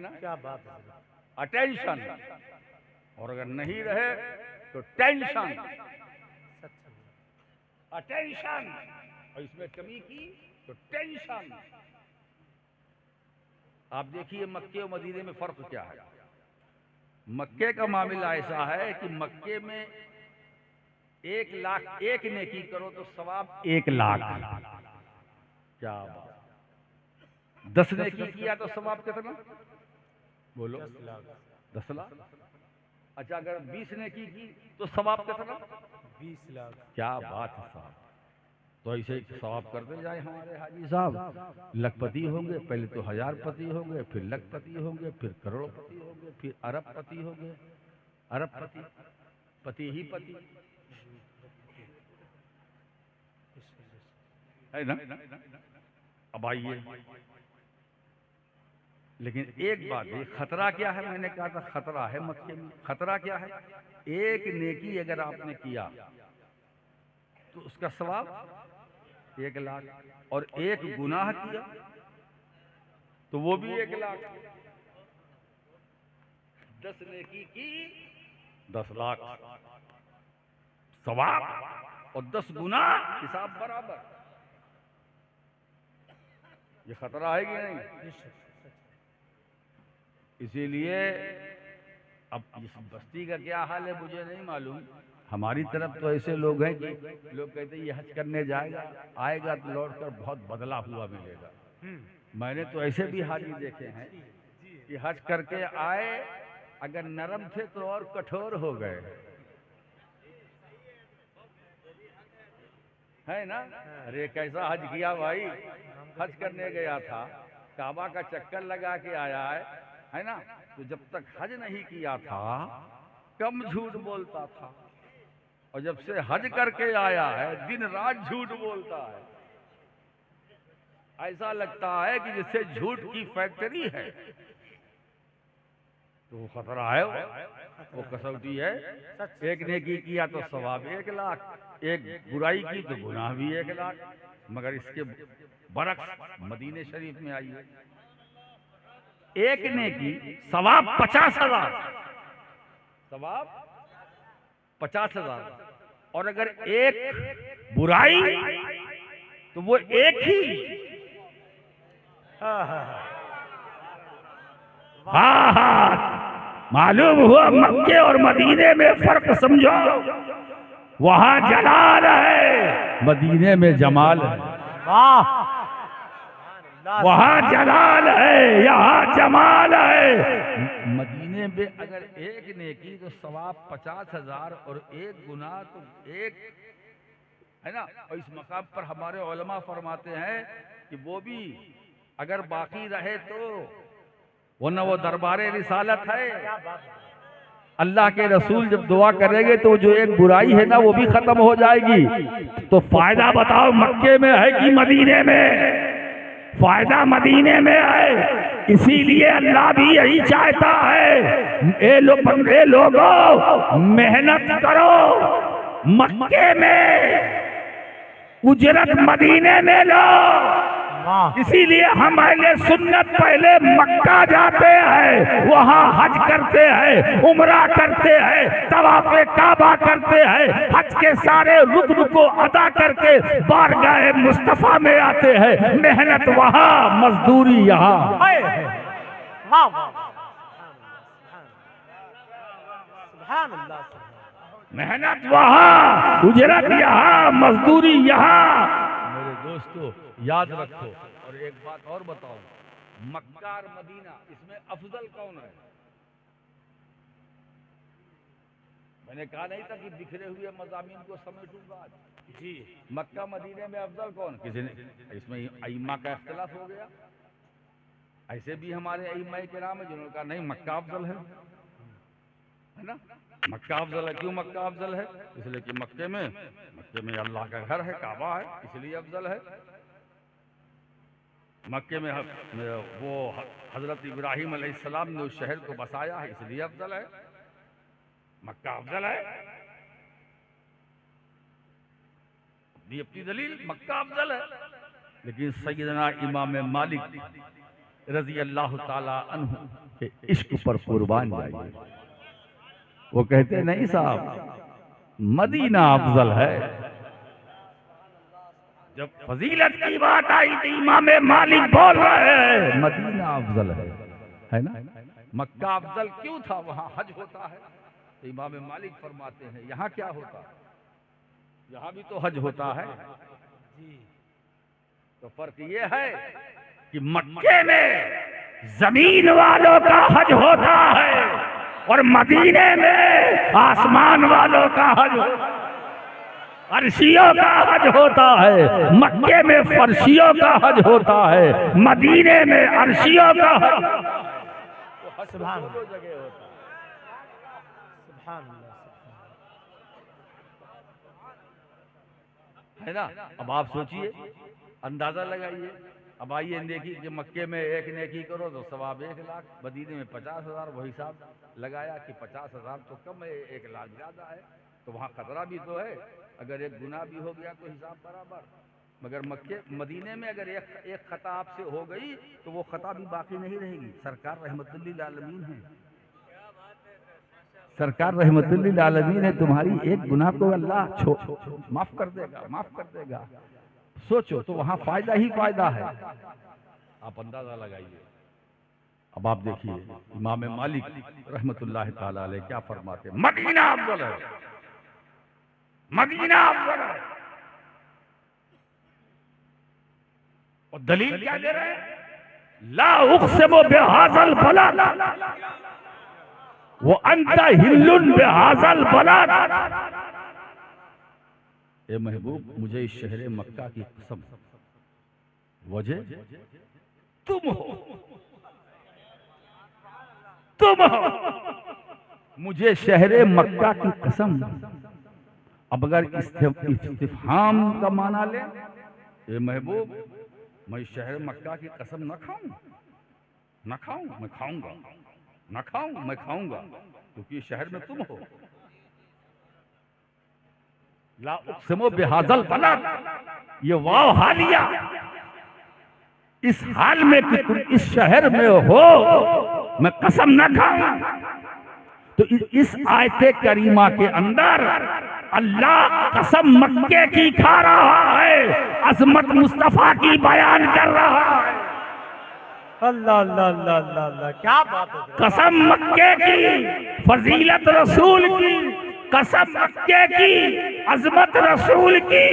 ना? क्या बात है। अटेंशन, और अगर नहीं रहे तो टेंशन। अटेंशन, और इसमें कमी की तो टेंशन। आप देखिए मक्के और मदीने में फर्क क्या है। मक्के का मामला ऐसा है कि मक्के में 1 लाख एक नेकी करो तो सवाब 1 लाख। क्या बात। 10 नेकी किया तो सवाब कितना? बोलो। 10 लाख। अच्छा, अगर 20 नेकी की तो सवाब कितना? 20 लाख। क्या बात है साहब। तो ऐसे ही सवाब करते जाए हमारे हाजी साहब। लखपति होंगे, पहले तो हजारपति होंगे, फिर लखपति होंगे, फिर करोड़पति होंगे, फिर अरबपति होंगे। अरबपति, पति ही पति है ना? अब आइए, लेकिन एक बात है, खतरा क्या है? मैंने कहा था खतरा है मक्के में। खतरा क्या है? एक नेकी अगर आपने किया तो उसका सवाब 1 लाख, और एक गुनाह किया तो वो भी 1 लाख। 10 नेकी की 10 लाख सवाब, और 10 गुनाह हिसाब बराबर। ये खतरा है कि नहीं? इसीलिए अब इस बस्ती का क्या हाल है मुझे नहीं मालूम। हमारी तरफ तो ऐसे लोग हैं कि लोग कहते हैं ये हज करने जाएगा, आएगा तो लौटकर बहुत बदला हुआ मिलेगा। मैंने तो ऐसे भी हाजी देखे हैं कि हज करके आए, अगर नरम थे तो और कठोर हो गए, है ना? अरे कैसा हज किया भाई। हज करने गया था, काबा का चक्कर लगा के आया है ना? तो जब तक हज नहीं किया था कम झूठ बोलता था, और जब से हज करके आया है दिन रात झूठ बोलता है। ऐसा लगता है कि जैसे झूठ की फैक्ट्री है। तो वो खतरा है, वो कसौटी है। एक नेकी किया तो सवाब 1 लाख, एक बुराई की तो गुनाह भी 1 लाख। मगर इसके बरक्स मदीने शरीफ में आइए, एक नेकी सवाब 50,000, सवाब 50,000, और अगर एक बुराई तो वो एक ही। मालूम हुआ मक्के और मदीने में फर्क समझो। वहां जलाल है, मदीने में जमाल है। वाह, वहां जलाल है, यहाँ जमाल है। मदीने में अगर एक नेकी तो सवाब 50,000, और एक गुनाह तो एक, है ना? और इस मकाम पर हमारे उलमा फरमाते हैं कि वो भी अगर बाकी रहे तो वरना वो दरबारे रिसालत है। अल्लाह के रसूल जब दुआ करेंगे तो जो एक बुराई है ना वो भी खत्म हो जाएगी। तो फायदा बताओ मक्के में है कि मदीने में? फायदा मदीने में है। इसीलिए अल्लाह भी यही चाहता है, ए लोगों मेहनत करो, मक्के में उजरत मदीने में लो। इसीलिए हम अहले सुन्नत पहले मक्का जाते हैं, वहाँ हज करते हैं, उमरा करते हैं, तवाफ़े काबा करते हैं, हज के सारे रुकन को अदा करके बारगाह मुस्तफा में आते हैं। मेहनत वहाँ, मजदूरी यहाँ। मेहनत वहाँ, उजरत यहाँ, मजदूरी यहाँ। मेरे दोस्तों याद रखो। और एक बात और बताओ, मक्का और मदीना इसमें अफजल कौन है? मैंने कहा नहीं था कि बिखरे हुए मज़ामीन को समेटूंगा जी। मक्का मदीने में अफजल कौन? किसी ने इसमें अइम्मा का इख्तिलाफ हो गया। ऐसे भी हमारे अइम्मा के नाम है जिन्होंने कहा नहीं मक्का अफजल है ना? मक्का अफजल है। क्यों मक्का अफजल है? इसलिए कि मक्के में अल्लाह का घर है, काबा है, इसलिए अफजल है। मक्के में वो हजरत इब्राहिम अलैहिस्सलाम ने उस शहर को बसाया है, इसलिए अफजल है। मक्का अफजल है, अपनी दलील, मक्का अफजल है। लेकिन सैयदना इमाम मालिक रजी अल्लाह ताला अन्हु के इश्क पर कुर्बान जाइए। वो कहते नहीं साहब, मदीना अफजल है। जब फजीलत की बात आई तो इमाम मालिक बोल रहे हैं मदीना अफजल है ना। मक्का अफजल क्यों था, वहां हज होता है। तो इमाम मालिक फरमाते हैं यहाँ क्या होता है, यहाँ भी तो हज होता है। तो फर्क ये है कि मक्के में जमीन वालों का हज होता है और मदीने में आसमान वालों का हज होता है, अर्शियों का हज होता है। मक्के में फर्शियों का हज होता है, मदीने में अर्शियों का हज। सुभान अल्लाह, सुभान अल्लाह, है ना। अब आप सोचिए, अंदाजा लगाइए। अब आइए देखिए कि मक्के में एक नेकी करो तो सवाब 1 लाख, मदीने में 50,000। वो हिसाब लगाया कि 50,000 तो कम है, 1 लाख ज्यादा है। तो वहाँ खतरा भी तो है, अगर एक गुनाह भी हो गया तो हिसाब बराबर। मगर मदीने में अगर एक खता आपसे हो गई तो वो खता भी बाकी नहीं रहेगी। सरकार रहमतुल लिल आलमीन है, सरकार रहमतुल लिल आलमीन है। तुम्हारी एक गुनाह को अल्लाह माफ कर देगा, माफ कर देगा। सोचो, तो वहां फायदा ही फायदा है। आप अंदाजा लगाइए। अब आप देखिए इमाम मालिक रहमतुल्लाह ताला अलैह क्या फरमाते हैं, मदीना अफजल है, मदीना अफजल है। और दलील क्या दे रहे हैं, ला उक़सिमु बिहाज़ल बलद वो अंता हिल्लुन बिहाज़ल बलद। ए महबूब, मुझे इस शहर मक्का की कसम, वजह तुम हो, तुम हो। मुझे शहर मक्का की कसम। अब अगर इस्तिफहाम का माना ले, ए महबूब मैं शहर मक्का की कसम न खाऊं, न खाऊं, मैं खाऊंगा, न खाऊं मैं खाऊंगा, क्योंकि शहर में तुम हो। ला उक़सिमु बिहाज़ल बलद, ये वाव हालिया, इस हाल में कि तुम इस शहर में हो, मैं कसम न खाऊं। तो इस आयते करीमा के अंदर अल्लाह कसम मक्के की खा रहा है, अज़मत मुस्तफा की बयान कर रहा है। अल्लाह अल्लाह अल्लाह अल्लाह अल्लाह, क्या बात है। कसम मक्के की, फजीलत रसूल की, कसम मक्के की, अज़मत रसूल की।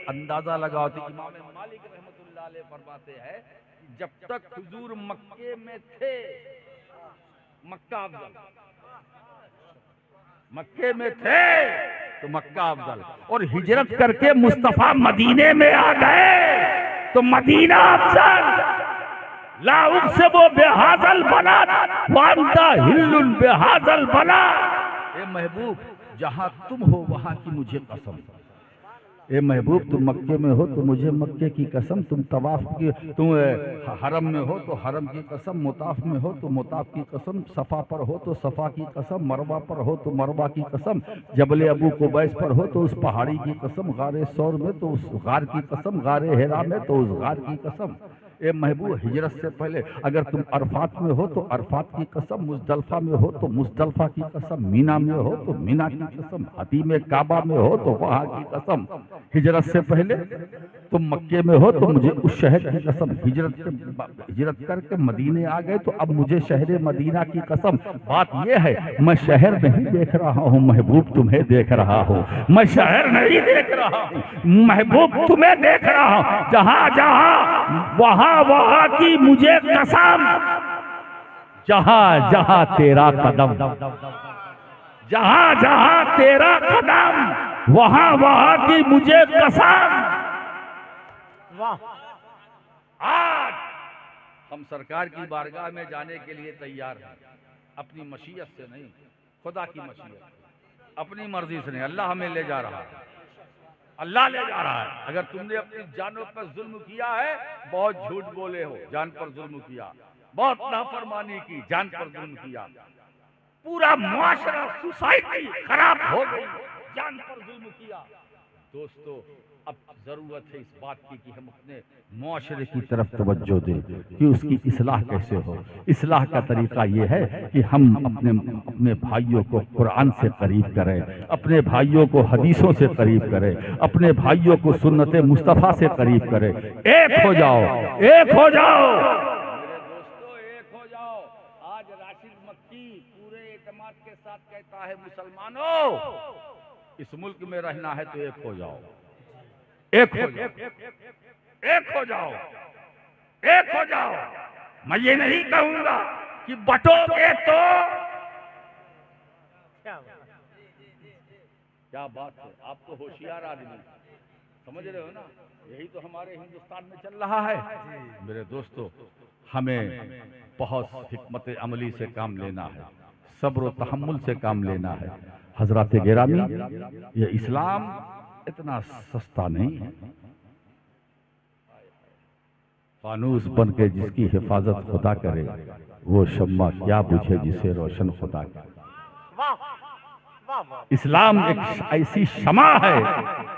अंदाजा लगाओ तो इमाम मालिक रहमतुल्लाह अलैह फरमाते हैं कि जब तक हुजूर मक्के में थे, मक्का अफजल, मक्के में थे तो मक्का अफजल, और हिजरत करके मुस्तफा मदीने में आ गए तो मदीना अफजल। ला उक़सिमु बिहाज़ल बलद व अंता हिल्लुन बिहाज़ल बलद। ए महबूब, जहां तुम हो वहां की मुझे कसम। ए महबूब, तुम मक्के में हो तो मुझे मक्के की कसम। तुम तवाफ की, तुम हरम में हो तो हरम की कसम, मुताफ में हो तो मुताफ की कसम, सफ़ा पर हो तो सफ़ा की कसम, मरवा पर हो तो मरवा की कसम, जबल अबू कुबैस पर हो तो उस पहाड़ी की कसम, गारे सौर में तो उस गार की कसम, गारे हिरा में तो उस गार की कसम। ए महबूब, हिजरत से पहले अगर तुम अरफात में हो तो अरफात की कसम, मुज़दलिफ़ा में हो तो मुज़दलिफ़ा की कसम, मीना में हो तो मीना की कसम, हतीम काबा में हो तो वहाँ की कसम। हिजरत से पहले तुम मक्के में हो तो मुझे उस शहर की कसम। हिजरत करके मदीने आ गए तो अब मुझे शहर मदीना की कसम। बात यह है, मैं शहर नहीं देख रहा हूँ महबूब, तुम्हें देख रहा हूँ। मैं शहर नहीं देख रहा हूँ महबूब, तुम्हें देख रहा हूँ। जहाँ जहाँ वहाँ वहाँ की मुझे कसम, जहाँ जहाँ तेरा कदम, जहाँ जहाँ तेरा कदम, वहाँ वहाँ की मुझे कसम। वाह, आज हम सरकार की बारगाह में जाने के लिए तैयार हैं, अपनी मशीयत से नहीं, खुदा की मशीयत, अपनी मर्जी से नहीं। अल्लाह हमें ले जा रहा है, अल्लाह ले जा रहा है। अगर तुमने अपनी जानों पर जुल्म किया है, बहुत झूठ बोले हो, जान पर जुल्म किया, बहुत नाफरमानी की, जान पर जुल्म किया, पूरा मुआशरा सोसाइटी खराब हो गई, जान पर जुल्म किया। दोस्तों अब जरूरत है इस बात की कि हम अपने मुआशरे की तरफ तवज्जो दें कि उसकी इस्लाह कैसे हो। इस्लाह का तरीका ये है कि हम अपने भाइयों को कुरान से करीब करें, अपने भाइयों को हदीसों से करीब करें, अपने भाइयों को सुन्नत मुस्तफ़ा से करीब करें। एक हो जाओ, एक हो जाओ मेरे दोस्तों, एक हो जाओ। आज राशिद मक्की पूरे एतमाद के साथ कहता है, मुसलमानों इस मुल्क में रहना है तो एक हो जाओ, एक हो जाओ, एक हो जाओ, एक हो जाओ। मैं ये नहीं कहूंगा कि बटोगे तो क्या बात है, आप तो होशियार आदमी समझ रहे हो ना। यही तो हमारे हिंदुस्तान में चल रहा है। मेरे दोस्तों हमें बहुत हिकमत अमली से काम लेना है, सब्र व तहम्मुल से काम लेना है। हजरत गिरामी, ये इस्लाम इतना सस्ता नहीं है। फानूस बन के जिसकी हिफाजत खुदा करे, वो शम्मा क्या बुझे जिसे रोशन खुदा करे। इस्लाम एक ऐसी शमा है,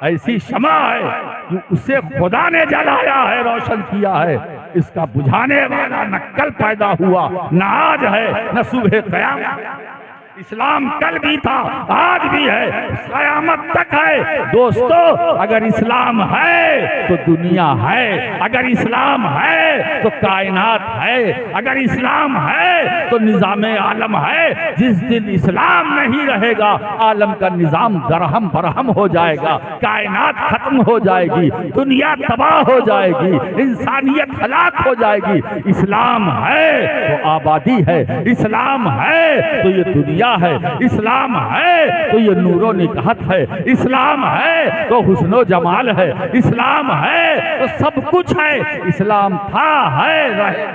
ऐसी शमा है कि उसे खुदा ने जलाया है, रोशन किया है। इसका बुझाने वाला न कल पैदा हुआ, न आज है, न सुबह क़यामत। इस्लाम कल भी था, आज भी है, क़यामत तक है। दोस्तों अगर इस्लाम है तो दुनिया है, अगर इस्लाम है तो कायनात है, अगर इस्लाम है तो निज़ाम आलम है। जिस दिन इस्लाम नहीं रहेगा आलम का निज़ाम दरहम बरहम हो जाएगा, कायनात खत्म हो जाएगी, दुनिया तबाह हो जाएगी, इंसानियत हलाक हो जाएगी। इस्लाम है तो आबादी है, इस्लाम है तो ये दुनिया है, इस्लाम है तो ये नूरो निकाहत है, इस्लाम है तो हुस्नो जमाल है, इस्लाम है तो सब कुछ है। इस्लाम था, है, रहे।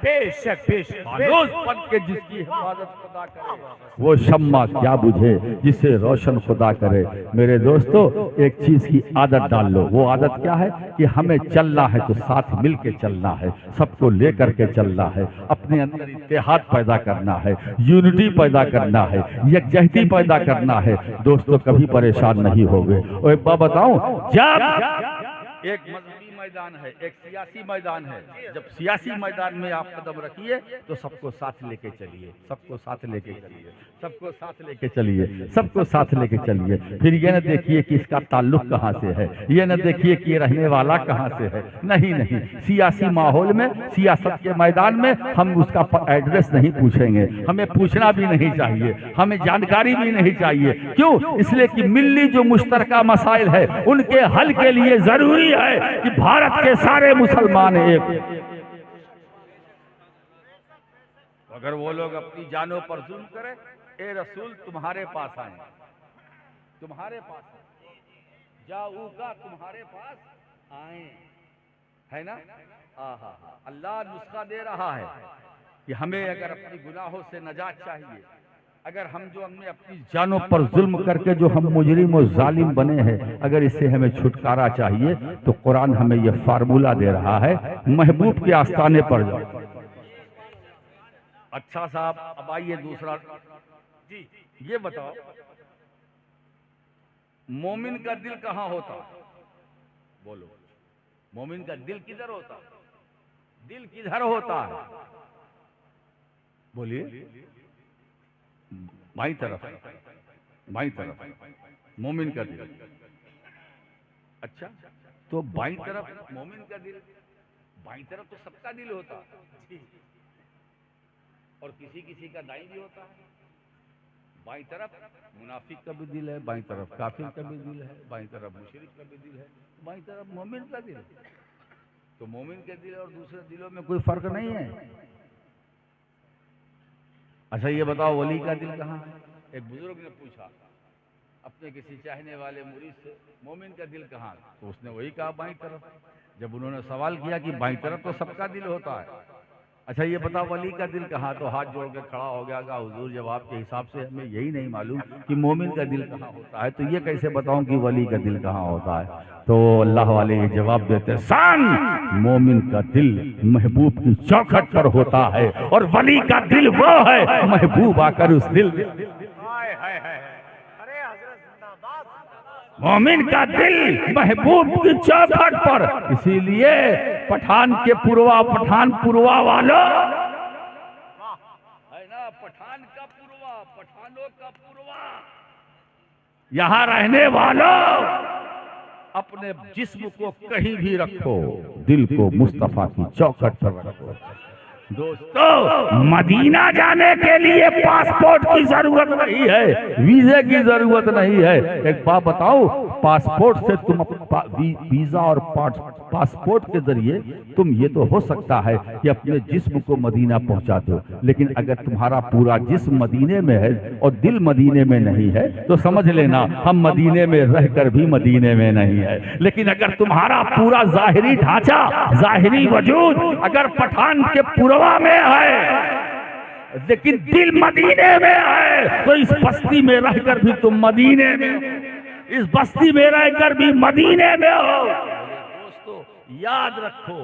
बेशक बेशक बन के जिसकी हिफाजत खुदा करे, वो शम्मा क्या बुझे जिसे रोशन खुदा करे। मेरे दोस्तों एक चीज की आदत डाल लो। वो आदत क्या है कि हमें चलना है तो साथ मिल के चलना है, सबको लेकर के चलना है, अपने अंदर इत्तेहाद पैदा करना है, यूनिटी पैदा करना है, यकजहती पैदा करना है। दोस्तों कभी परेशान नहीं होगे। और एक बात बताऊं, जब एक मजहबी मैदान है, एक सियासी मैदान है, जब सियासी मैदान में आप कदम रखिए तो सबको साथ लेके चलिए, सबको साथ लेके चलिए, सबको साथ लेके चलिए, सबको साथ लेके चलिए। फिर ये न देखिए कि इसका ताल्लुक कहाँ से है, ये न देखिए कि ये रहने वाला कहाँ से है। नहीं नहीं, सियासी माहौल में, सियासत के मैदान में हम उसका एड्रेस नहीं पूछेंगे, हमें पूछना भी नहीं चाहिए, हमें जानकारी भी नहीं चाहिए। क्यों? इसलिए कि मिल्ली जो मुश्तरका मसाइल है उनके हल के लिए जरूरी है कि भारत के सारे मुसलमान एक। अगर वो लोग अपनी जानों पर जुल्म करें, ए रसूल तुम्हारे पास आए, तुम्हारे पास जाऊका, तुम्हारे पास आए, है ना। आहा, अल्लाह नुस्खा दे रहा है कि हमें अगर अपनी गुनाहों से नजात चाहिए, अगर हम जो हमने अपनी जानों पर जुल्म करके जो हम मुजरिम और जालिम बने हैं, अगर इससे हमें छुटकारा चाहिए तो कुरान हमें यह फार्मूला दे रहा है, महबूब के आस्थाने पर जाओ। अच्छा साहब, अब आइए दूसरा जी, ये बताओ मोमिन का दिल कहाँ होता? बोलो, मोमिन का दिल किधर होता? दिल किधर होता है? बोलिए। बाईं तरफ, बाईं तरफ मोमिन का दिल। अच्छा, तो बाईं तरफ मोमिन का दिल, बाईं तरफ तो सबका दिल होता और किसी किसी का दाईं भी होता है। बाईं तरफ मुनाफिक का भी दिल है, बाईं तरफ काफिर का भी दिल है, बाईं तरफ मुशरिक का भी दिल है, बाईं तरफ मोमिन का दिल। तो मोमिन के दिल और दूसरे दिलों में कोई फर्क नहीं है। अच्छा ये बताओ वली का दिल कहाँ है? एक बुजुर्ग ने पूछा अपने किसी चाहने वाले मुरीद से, मोमिन का दिल कहाँ? तो उसने वही कहा बाईं तरफ। जब उन्होंने सवाल किया कि बाईं तरफ तो सबका दिल होता है, अच्छा ये बताओ वली का दिल कहाँ? तो हाथ जोड़ के खड़ा हो गया, कहा हुजूर जवाब के हिसाब से हमें यही नहीं मालूम कि मोमिन का दिल कहाँ होता है, तो ये कैसे बताऊं कि वली का दिल कहाँ होता है? तो अल्लाह वाले ये जवाब देते, सान मोमिन का दिल महबूब की चौखट पर होता है और वली का दिल वो है महबूब आकर उस दिल। मोमिन का दिल महबूब की चौखट पर। इसीलिए पठान पुरवा वालों, है ना, पठान का पुरवा, पठानों का पुरवा, यहाँ रहने वालों, अपने जिस्म को कहीं भी रखो, दिल को मुस्तफा की चौखट पर रखो। दोस्तों, मदीना जाने के लिए पासपोर्ट की जरूरत नहीं है, वीजे की जरूरत नहीं है। एक बात बताओ, पासपोर्ट से तुम वीजा और पासपोर्ट के जरिए तुम ये तो हो सकता है कि अपने जिस्म को मदीना पहुंचा दो, लेकिन अगर तुम्हारा पूरा जिस्म मदीने में है और दिल मदीने में नहीं है तो समझ लेना हम मदीने में रहकर भी मदीने में नहीं है। लेकिन अगर तुम्हारा पूरा जाहिरी ढांचा, जाहिरी वजूद अगर पठान के पुरवा में है लेकिन दिल मदीने में है, तो इस बस्ती में रहकर भी तुम मदीने में, इस बस्ती में रहकर भी मदीने में हो। दोस्तों, याद रखो,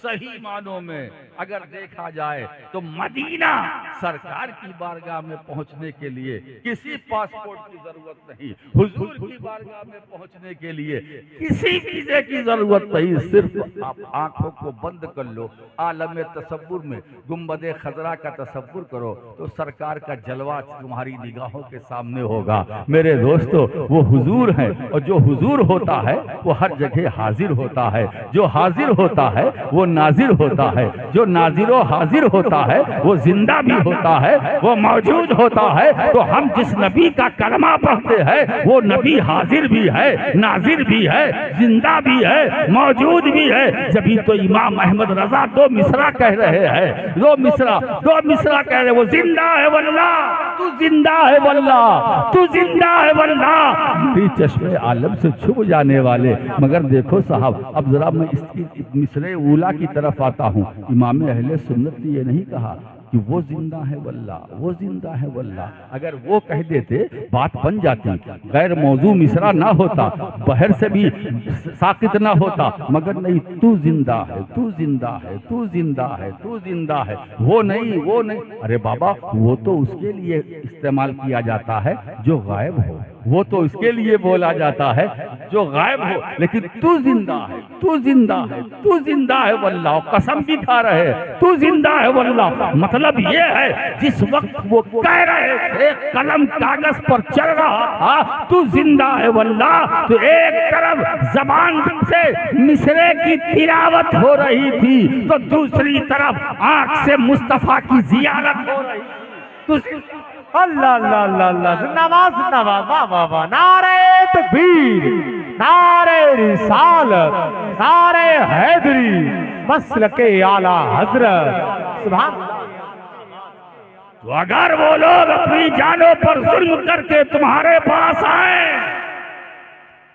सही मानों में अगर देखा जाए तो मदीना सरकार की बारगाह में पहुंचने के लिए किसी पासपोर्ट की जरूरत नहीं, हुजूर की बारगाह में पहुंचने के लिए किसी वीजे की जरूरत नहीं। सिर्फ आप आंखों को बंद कर लो, आलम तसव्वुर में गुंबदे खजरा का तसव्वुर करो तो सरकार का जलवा तुम्हारी निगाहों के सामने होगा। मेरे दोस्तों, वो हुजूर हैं और जो हुजूर होता है वो हर जगह हाजिर होता है, जो हाजिर होता है वो नाजिर होता है, जो नाजिर हाजिर होता है वो जिंदा भी होता है, वो मौजूद होता है। तो हम जिस नबी का कलमा पढ़ते हैं वो नबी हाजिर भी है, नाजिर भी है, जिंदा भी है, मौजूद भी है। जब तो इमाम अहमद रजा दो मिसरा कह रहे हैं, दो मिसरा कह रहे, वो जिंदा है वल्लाह, तू जिंदा है वल्लाह, तू जिंदा है वल्लाह, तेरी चश्मे आलम से छुप जाने वाले। मगर देखो साहब, अब जरा मैं इसकी मिसरे उला की तरफ आता हूँ। इमाम अहले सुन्नत ने ये नहीं कहा कि वो जिंदा है वल्लाह, वो जिंदा है वल्लाह। अगर वो कह देते बात बन जाती, गैर मौजू मिसरा ना होता, बहर से भी साकित ना होता। मगर नहीं, तू जिंदा है, तू जिंदा है, तू जिंदा है, तू जिंदा है, वो नहीं। अरे बाबा, वो तो उसके लिए इस्तेमाल किया जाता है जो गायब हो, वो तो उसके लिए बोला जाता है जो गायब हो। लेकिन तू जिंदा है, तू जिंदा है, तू जिंदा है वल्लाह, कसम भी खा रहे, तू जिंदा है वल्लाह। मतलब ये है, जिस वक्त वो कह रहे थे, कलम कागज पर चल रहा था तू जिंदा है वल्लाह, तो एक तरफ जबान से मिसरे की तिलावत हो रही थी तो दूसरी तरफ आंख से मुस्तफा की जियारत हो रही थी। अल्लाह अल्लाह अल्लाह अल्लाह, जिंदाबाद जिंदाबाद, वाह वाह वाह, नारे तकबीर, नारे रिसालत, नारे हैदरी, मसलके आला हजरत, सुभान। तो अगर वो लोग अपनी जानों पर जुल्म करके तुम्हारे पास आए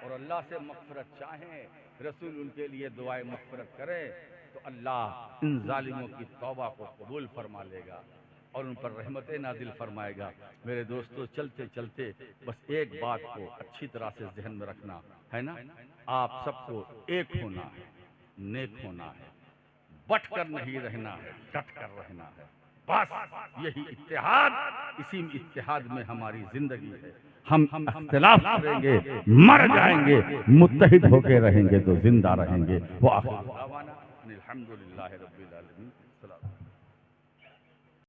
और अल्लाह से मग़फ़िरत चाहें, रसूल उनके लिए दुआए मग़फ़िरत करे, तो अल्लाह इन जालिमों की तौबा को कबूल फरमा लेगा और उन पर रहमतें नाजिल फरमाएगा। मेरे दोस्तों, चलते चलते बस एक बात को अच्छी तरह से ज़हन में रखना है ना, आप सबको एक होना है, नेक होना है, बट कर नहीं रहना है, डट कर रहना है। बस यही इत्तेहाद, इसी इत्तेहाद में हमारी जिंदगी है। हम इख्तिलाफ करेंगे, मर जाएंगे, मुत्तहिद होके रहेंगे तो जिंदा रहेंगे। वो अल्हम्दुलिल्लाह।